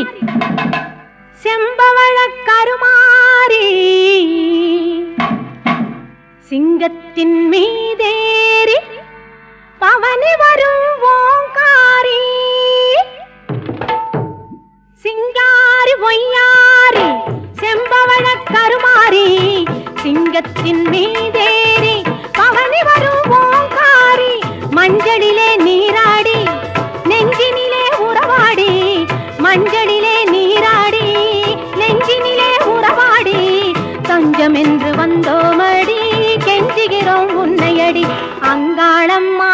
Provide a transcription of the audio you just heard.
கருமாரி செம்பவள கருமாரி சிங்கத்தின் மீதேறி பவனி வரும் ஓங்காரி சிங்காரி பொய்யாரி செம்பவள கருமாரி சிங்கத்தின் மீதேறி பவனி வரும் ஓங்காரி மஞ்சளிலே நீராடி நெஞ்சினிலே உறவாடி மஞ்சளிலே நீராடி நெஞ்சினிலே உறவாடி தஞ்சம் என்று வந்தோமடி கெஞ்சுகிறோம் உன்னையடி அங்காளம்மா